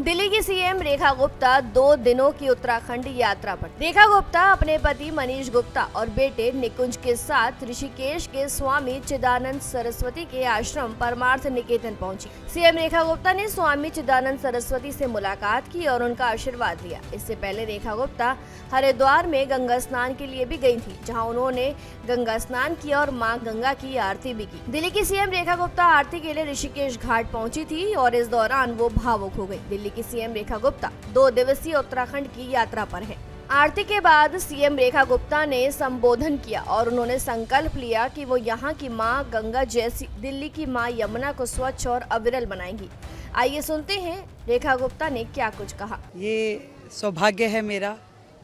दिल्ली की सीएम रेखा गुप्ता 2 दिनों की उत्तराखंड यात्रा पर। रेखा गुप्ता अपने पति मनीष गुप्ता और बेटे निकुंज के साथ ऋषिकेश के स्वामी चिदानंद सरस्वती के आश्रम परमार्थ निकेतन पहुंची। सीएम रेखा गुप्ता ने स्वामी चिदानंद सरस्वती से मुलाकात की और उनका आशीर्वाद लिया। इससे पहले रेखा गुप्ता हरिद्वार में गंगा स्नान के लिए भी गई थी, जहां उन्होंने गंगा स्नान किया और मां गंगा की आरती भी की। दिल्ली की सीएम रेखा गुप्ता आरती के लिए ऋषिकेश घाट पहुंची थी और इस दौरान वो भावुक हो गई। दिल्ली की सीएम रेखा गुप्ता 2 दिवसीय उत्तराखंड की यात्रा पर है। आरती के बाद सीएम रेखा गुप्ता ने संबोधन किया और उन्होंने संकल्प लिया कि वो यहाँ की मां गंगा जैसी दिल्ली की मां यमुना को स्वच्छ और अविरल बनाएंगी। आइए सुनते हैं रेखा गुप्ता ने क्या कुछ कहा। ये सौभाग्य है मेरा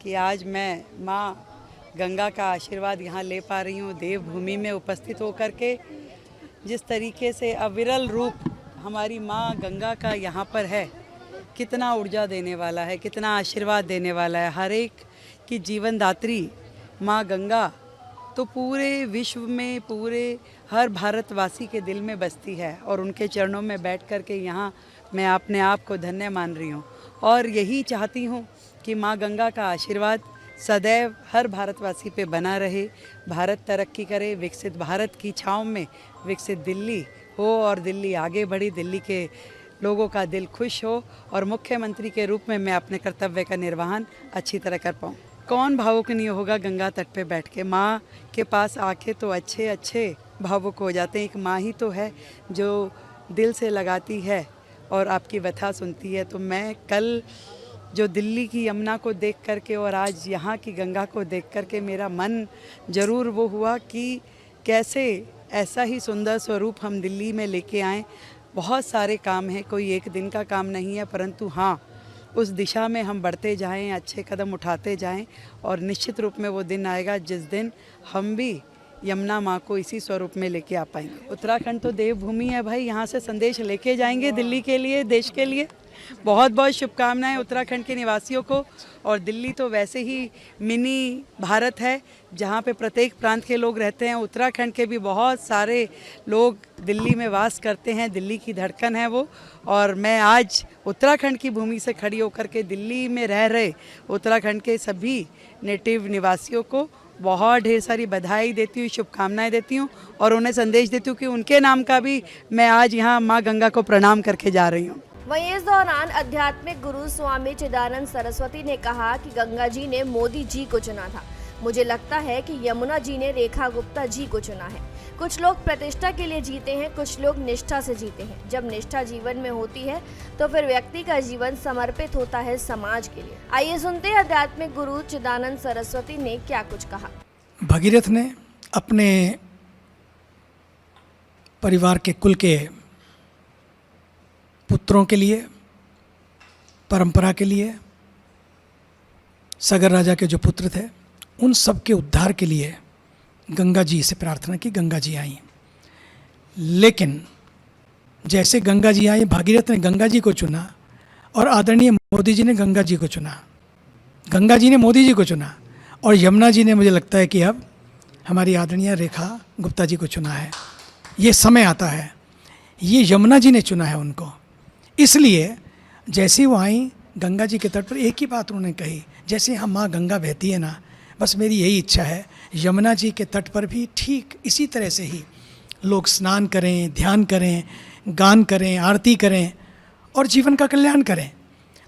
कि आज मैं मां गंगा का आशीर्वाद यहाँ ले पा रही हूँ। देवभूमि में उपस्थित होकर के जिस तरीके से अविरल रूप हमारी माँ गंगा का यहाँ पर है, कितना ऊर्जा देने वाला है, कितना आशीर्वाद देने वाला है। हर एक की जीवनदात्री माँ गंगा तो पूरे विश्व में, पूरे हर भारतवासी के दिल में बसती है और उनके चरणों में बैठ कर के यहाँ मैं अपने आप को धन्य मान रही हूँ और यही चाहती हूँ कि माँ गंगा का आशीर्वाद सदैव हर भारतवासी पे बना रहे। भारत तरक्की करे, विकसित भारत की छाँव में विकसित दिल्ली हो और दिल्ली आगे बढ़ी, दिल्ली के लोगों का दिल खुश हो और मुख्यमंत्री के रूप में मैं अपने कर्तव्य का निर्वहन अच्छी तरह कर पाऊँ। कौन भावुक नहीं होगा गंगा तट पे बैठ के। माँ के पास आके तो अच्छे अच्छे भावुक हो जाते हैं। एक माँ ही तो है जो दिल से लगाती है और आपकी व्यथा सुनती है। तो मैं कल जो दिल्ली की यमुना को देख करके और आज यहाँ की गंगा को देख करके मेरा मन ज़रूर वो हुआ कि कैसे ऐसा ही सुंदर स्वरूप हम दिल्ली में लेके आएँ। बहुत सारे काम हैं, कोई एक दिन का काम नहीं है, परंतु हाँ उस दिशा में हम बढ़ते जाएं, अच्छे कदम उठाते जाएं और निश्चित रूप में वो दिन आएगा जिस दिन हम भी यमुना माँ को इसी स्वरूप में लेके आ पाएंगे। उत्तराखंड तो देवभूमि है भाई, यहाँ से संदेश लेके जाएंगे दिल्ली के लिए, देश के लिए। बहुत बहुत शुभकामनाएं उत्तराखंड के निवासियों को। और दिल्ली तो वैसे ही मिनी भारत है जहाँ पे प्रत्येक प्रांत के लोग रहते हैं। उत्तराखंड के भी बहुत सारे लोग दिल्ली में वास करते हैं, दिल्ली की धड़कन है वो। और मैं आज उत्तराखंड की भूमि से खड़ी होकर के दिल्ली में रह रहे उत्तराखंड के सभी नेटिव निवासियों को बहुत ढेर सारी बधाई देती हूँ, शुभकामनाएं देती हूँ और उन्हें संदेश देती हूँ कि उनके नाम का भी मैं आज यहाँ माँ गंगा को प्रणाम करके जा रही हूँ। वहीं इस दौरान आध्यात्मिक गुरु स्वामी चिदानंद सरस्वती ने कहा कि गंगा जी ने मोदी जी को चुना था। मुझे लगता है कि यमुना जी ने रेखा गुप्ता जी को चुना है। कुछ लोग प्रतिष्ठा के लिए जीते हैं, कुछ लोग निष्ठा से जीते हैं। जब निष्ठा जीवन में होती है तो फिर व्यक्ति का जीवन समर्पित होता है समाज के लिए। आइए सुनते हैं आध्यात्मिक गुरु चिदानंद सरस्वती ने क्या कुछ कहा। भगीरथ ने अपने परिवार के कुल के पुत्रों के लिए, परंपरा के लिए, सगर राजा के जो पुत्र थे उन सब के उद्धार के लिए गंगा जी से प्रार्थना की। गंगा जी आई, लेकिन जैसे गंगा जी आई, भागीरथ ने गंगा जी को चुना और आदरणीय मोदी जी ने गंगा जी को चुना। गंगा जी ने मोदी जी को चुना और यमुना जी ने, मुझे लगता है कि अब हमारी आदरणीय रेखा गुप्ता जी को चुना है। ये समय आता है, ये यमुना जी ने चुना है उनको। इसलिए जैसे वो आई गंगा जी के तट पर, एक ही बात उन्होंने कही, जैसे हम माँ गंगा बहती है ना, बस मेरी यही इच्छा है यमुना जी के तट पर भी ठीक इसी तरह से ही लोग स्नान करें, ध्यान करें, गान करें, आरती करें और जीवन का कल्याण करें।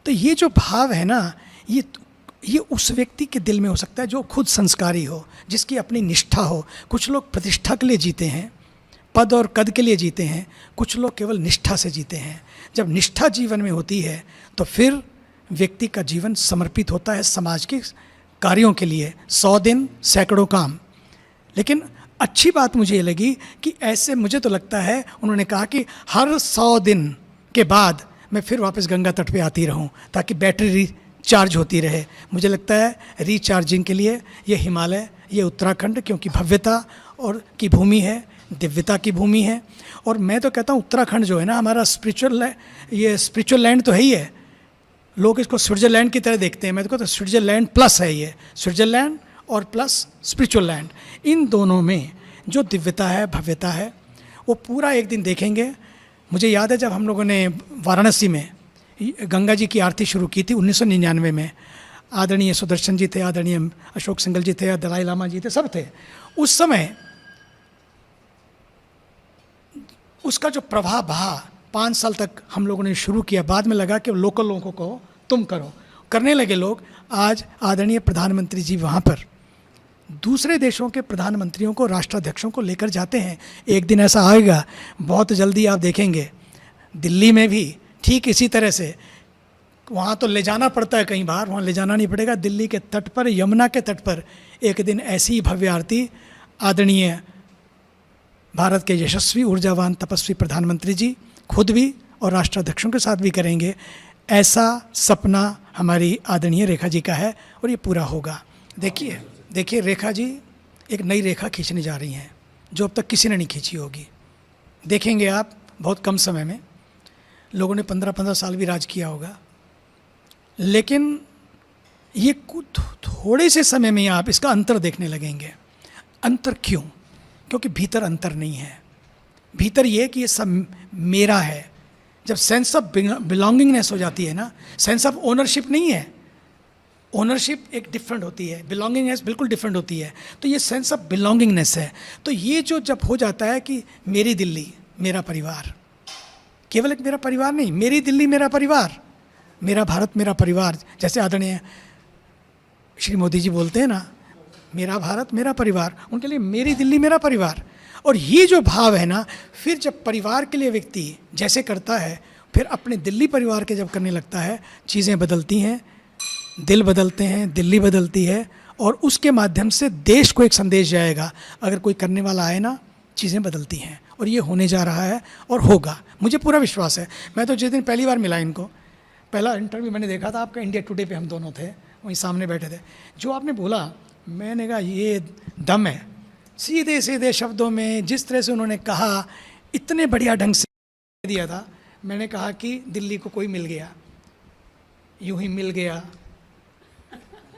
तो ये जो भाव है ना, ये उस व्यक्ति के दिल में हो सकता है जो खुद संस्कारी हो, जिसकी अपनी निष्ठा हो। कुछ लोग प्रतिष्ठा के लिए जीते हैं, पद और कद के लिए जीते हैं, कुछ लोग केवल निष्ठा से जीते हैं। जब निष्ठा जीवन में होती है तो फिर व्यक्ति का जीवन समर्पित होता है समाज के कार्यों के लिए। 100 दिन सैकड़ों काम। लेकिन अच्छी बात मुझे ये लगी कि ऐसे, मुझे तो लगता है उन्होंने कहा कि हर 100 दिन के बाद मैं फिर वापस गंगा तट पे आती रहूं ताकि बैटरी रिचार्ज होती रहे। मुझे लगता है रिचार्जिंग के लिए ये हिमालय, ये उत्तराखंड, क्योंकि भव्यता और की भूमि है, दिव्यता की भूमि है। और मैं तो कहता हूँ उत्तराखंड जो है ना हमारा स्पिरिचुअल लैंड तो है ही है। लोग इसको स्विट्ज़रलैंड की तरह देखते हैं, मैं तो कहता हूँ स्विट्ज़रलैंड प्लस है ये, स्विट्ज़रलैंड और प्लस स्पिरिचुअल लैंड। इन दोनों में जो दिव्यता है, भव्यता है, वो पूरा एक दिन देखेंगे। मुझे याद है जब हम लोगों ने वाराणसी में गंगा जी की आरती शुरू की थी 1999 में। आदरणीय सुदर्शन जी थे, आदरणीय अशोक सिंघल जी थे, दलाई लामा जी थे, सब थे। उस समय उसका जो प्रभाव बहा 5 साल तक हम लोगों ने शुरू किया, बाद में लगा कि लोकल लोगों को कहो, तुम करो, करने लगे लोग। आज आदरणीय प्रधानमंत्री जी वहाँ पर दूसरे देशों के प्रधानमंत्रियों को, राष्ट्राध्यक्षों को लेकर जाते हैं। एक दिन ऐसा आएगा, बहुत जल्दी आप देखेंगे, दिल्ली में भी ठीक इसी तरह से, वहाँ तो ले जाना पड़ता है कई बार, वहाँ ले जाना नहीं पड़ेगा। दिल्ली के तट पर, यमुना के तट पर एक दिन ऐसी ही भव्य आरती आदरणीय भारत के यशस्वी, ऊर्जावान, तपस्वी प्रधानमंत्री जी खुद भी और राष्ट्राध्यक्षों के साथ भी करेंगे। ऐसा सपना हमारी आदरणीय रेखा जी का है और ये पूरा होगा। देखिए रेखा जी एक नई रेखा खींचने जा रही हैं जो अब तक किसी ने नहीं खींची होगी। देखेंगे आप, बहुत कम समय में, लोगों ने 15-15 साल भी राज किया होगा, लेकिन ये थोड़े से समय में आप इसका अंतर देखने लगेंगे। अंतर क्यों? क्योंकि भीतर अंतर नहीं है। भीतर ये कि ये सब मेरा है। जब सेंस ऑफ बिलोंगिंगनेस हो जाती है ना, सेंस ऑफ ओनरशिप नहीं है, ओनरशिप एक डिफरेंट होती है, बिलोंगिंगनेस बिल्कुल डिफरेंट होती है। तो ये सेंस ऑफ बिलोंगिंगनेस है। तो ये जो जब हो जाता है कि मेरी दिल्ली मेरा परिवार, केवल एक मेरा परिवार नहीं, मेरी दिल्ली मेरा परिवार, मेरा भारत मेरा परिवार, जैसे आदरणीय श्री मोदी जी बोलते हैं ना, मेरा भारत मेरा परिवार, उनके लिए मेरी दिल्ली मेरा परिवार। और ये जो भाव है ना, फिर जब परिवार के लिए व्यक्ति जैसे करता है, फिर अपने दिल्ली परिवार के जब करने लगता है, चीज़ें बदलती हैं, दिल बदलते हैं, दिल्ली बदलती है, और उसके माध्यम से देश को एक संदेश जाएगा। अगर कोई करने वाला आए ना, चीज़ें बदलती हैं, और ये होने जा रहा है और होगा, मुझे पूरा विश्वास है। मैं तो जिस दिन पहली बार मिला इनको, पहला इंटरव्यू मैंने देखा था आपका इंडिया टुडे पे, हम दोनों थे वहीं सामने बैठे थे, जो आपने बोला, मैंने कहा ये दम है। सीधे सीधे शब्दों में जिस तरह से उन्होंने कहा, इतने बढ़िया ढंग से दिया था। मैंने कहा कि दिल्ली को कोई मिल गया, यूं ही मिल गया।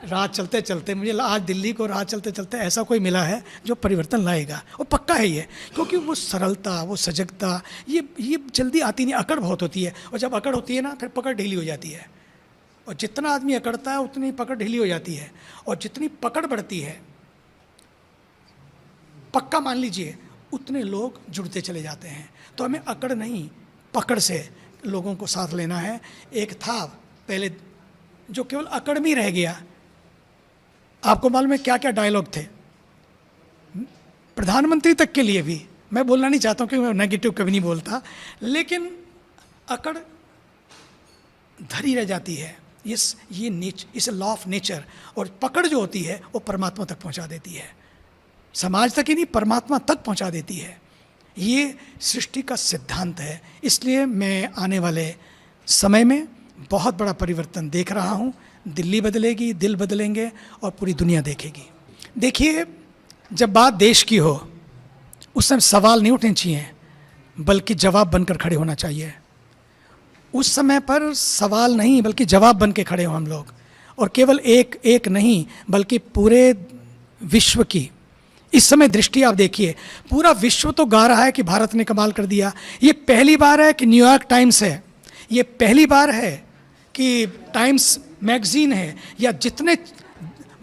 राह चलते चलते मुझे आज दिल्ली को राह चलते चलते ऐसा कोई मिला है जो परिवर्तन लाएगा, और पक्का है ये, क्योंकि वो सरलता, वो सजगता, ये जल्दी आती नहीं, अकड़ बहुत होती है, और जब अकड़ होती है ना, फिर पकड़ ढीली हो जाती है, और जितना आदमी अकड़ता है उतनी पकड़ ढीली हो जाती है, और जितनी पकड़ बढ़ती है, पक्का मान लीजिए, उतने लोग जुड़ते चले जाते हैं। तो हमें अकड़ नहीं, पकड़ से लोगों को साथ लेना है। एक था पहले जो केवल अकड़ में रह गया, आपको मालूम है क्या क्या डायलॉग थे, प्रधानमंत्री तक के लिए भी। मैं बोलना नहीं चाहता हूँ क्योंकि मैं नेगेटिव कभी नहीं बोलता, लेकिन अकड़ धरी रह जाती है। इस लॉ ऑफ नेचर, और पकड़ जो होती है वो परमात्मा तक पहुँचा देती है, समाज तक ही नहीं, परमात्मा तक पहुँचा देती है। ये सृष्टि का सिद्धांत है। इसलिए मैं आने वाले समय में बहुत बड़ा परिवर्तन देख रहा हूँ। दिल्ली बदलेगी, दिल बदलेंगे, और पूरी दुनिया देखेगी। देखिए, जब बात देश की हो, उस समय सवाल नहीं उठने चाहिए, बल्कि जवाब बनकर खड़े होना चाहिए। उस समय पर सवाल नहीं, बल्कि जवाब बन के खड़े हो हम लोग, और केवल एक नहीं, बल्कि पूरे विश्व की इस समय दृष्टि आप देखिए। पूरा विश्व तो गा रहा है कि भारत ने कमाल कर दिया। ये पहली बार है कि न्यूयॉर्क टाइम्स है, ये पहली बार है कि टाइम्स मैगजीन है, या जितने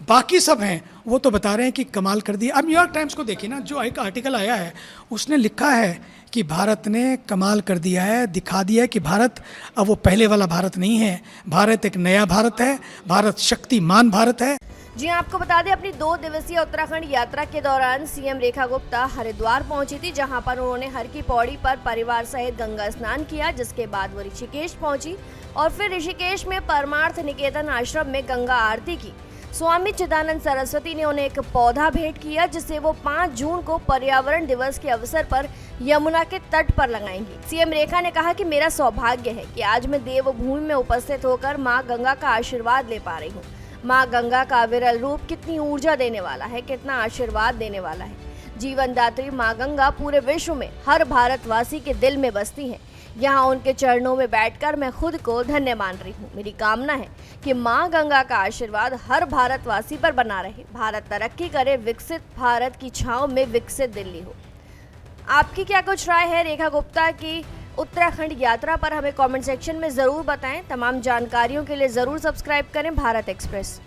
बाकी सब हैं वो तो बता रहे हैं कि कमाल कर दिया। अब न्यूयॉर्क टाइम्स को देखिए ना, जो एक आर्टिकल आया है उसने लिखा है कि भारत ने कमाल कर दिया है, दिखा दिया है कि भारत अब वो पहले वाला भारत नहीं है, भारत एक नया भारत है, भारत शक्तिमान भारत है। जी आपको बता दें, अपनी 2 दिवसीय उत्तराखंड यात्रा के दौरान सीएम रेखा गुप्ता हरिद्वार पहुंची थी, जहां पर उन्होंने हर की पौड़ी पर परिवार सहित गंगा स्नान किया, जिसके बाद वो ऋषिकेश पहुंची और फिर ऋषिकेश में परमार्थ निकेतन आश्रम में गंगा आरती की। स्वामी चिदानंद सरस्वती ने उन्हें एक पौधा भेंट किया, जिसे वो 5 जून को पर्यावरण दिवस के अवसर पर यमुना के तट पर लगाएंगी। सीएम रेखा ने कहा कि मेरा सौभाग्य है कि आज मैं देवभूमि में उपस्थित होकर मां गंगा का आशीर्वाद ले पा रही हूँ। माँ गंगा का विरल रूप कितनी ऊर्जा देने वाला है, कितना आशीर्वाद देने वाला है। जीवनदात्री माँ गंगा पूरे विश्व में हर भारतवासी के दिल में बसती हैं। यहाँ उनके चरणों में बैठकर मैं खुद को धन्य मान रही हूँ। मेरी कामना है कि माँ गंगा का आशीर्वाद हर भारतवासी पर बना रहे, भारत तरक्की करे, विकसित भारत की छांव में विकसित दिल्ली हो। आपकी क्या कुछ राय है रेखा गुप्ता की उत्तराखंड यात्रा पर हमें कमेंट सेक्शन में ज़रूर बताएं। तमाम जानकारियों के लिए ज़रूर सब्सक्राइब करें भारत एक्सप्रेस।